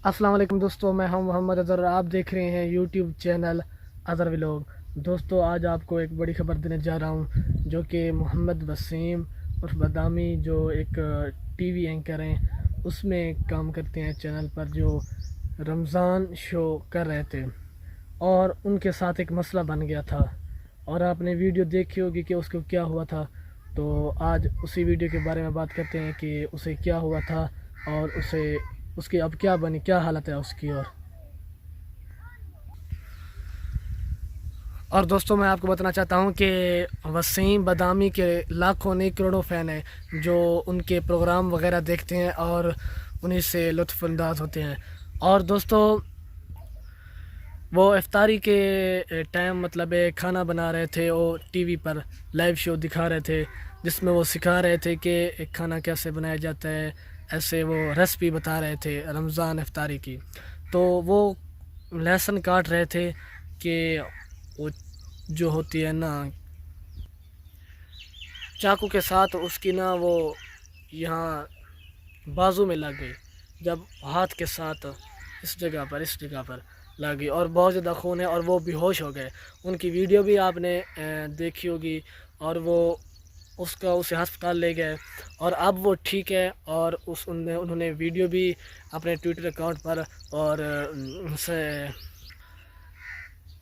अस्सलाम वालेकुम दोस्तों, मैं हूं मोहम्मद अज़हर। आप देख रहे हैं यूट्यूब चैनल अज़हर व्लॉग। दोस्तों, आज आपको एक बड़ी खबर देने जा रहा हूं, जो कि मोहम्मद वसीम उर्फ बदामी जो एक टीवी एंकर हैं, उसमें काम करते हैं चैनल पर, जो रमज़ान शो कर रहे थे और उनके साथ एक मसला बन गया था और आपने वीडियो देखी होगी कि उसको क्या हुआ था। तो आज उसी वीडियो के बारे में बात करते हैं कि उसे क्या हुआ था और उसकी अब क्या बनी, क्या हालत है उसकी। और दोस्तों, मैं आपको बताना चाहता हूं कि वसीम बदामी के लाखों नहीं करोड़ों फ़ैन हैं जो उनके प्रोग्राम वगैरह देखते हैं और उन्हीं से लुत्फ़अंदाज़ होते हैं। और दोस्तों, वो इफ्तारी के टाइम मतलब खाना बना रहे थे, वो टीवी पर लाइव शो दिखा रहे थे जिसमें वो सिखा रहे थे कि एक खाना कैसे बनाया जाता है। ऐसे वो रेसिपी बता रहे थे रमज़ान इफ्तारी की। तो वो लहसुन काट रहे थे कि वो जो होती है ना चाकू के साथ, उसकी ना वो यहाँ बाजू में लग गई, जब हाथ के साथ इस जगह पर लगी और बहुत ज़्यादा खून है और वो बेहोश हो गए। उनकी वीडियो भी आपने देखी होगी और वो उसे अस्पताल ले गए और अब वो ठीक है। और उन्होंने वीडियो भी अपने ट्विटर अकाउंट पर और उनसे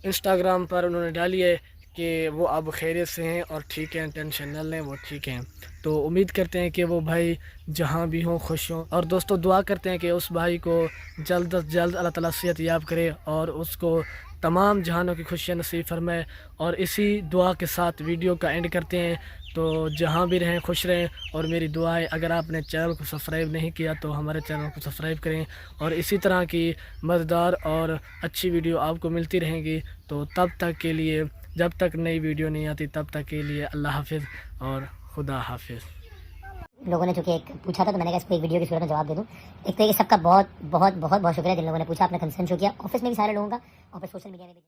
इंस्टाग्राम पर उन्होंने डाली है कि वो अब खैरियत से हैं और ठीक हैं, टेंशन न लें, वो ठीक हैं। तो उम्मीद करते हैं कि वो भाई जहाँ भी हों खुश हों। और दोस्तों, दुआ करते हैं कि उस भाई को जल्द से जल्द अल्लाह ताला सेहत याब करे और उसको तमाम जहानों की खुशियाँ नसीब फरमाए। और इसी दुआ के साथ वीडियो का एंड करते हैं। तो जहाँ भी रहें खुश रहें और मेरी दुआ है, अगर आपने चैनल को सब्सक्राइब नहीं किया तो हमारे चैनल को सब्सक्राइब करें और इसी तरह की मज़ेदार और अच्छी वीडियो आपको मिलती रहेंगी। तो तब तक के लिए, जब तक नई वीडियो नहीं आती, तब तक के लिए अल्लाह हाफिज़ और खुदा हाफिज़। लोगों ने चूँकि एक पूछा था तो मैंने कहा इसको एक वीडियो की सूरत में जवाब दे दूँ। एक तरीके सबका बहुत बहुत बहुत बहुत शुक्रिया जिन लोगों ने पूछा, अपना कंसर्न शो किया। ऑफिस में भी सारे लोगों का और फिर सोशल मीडिया में भी।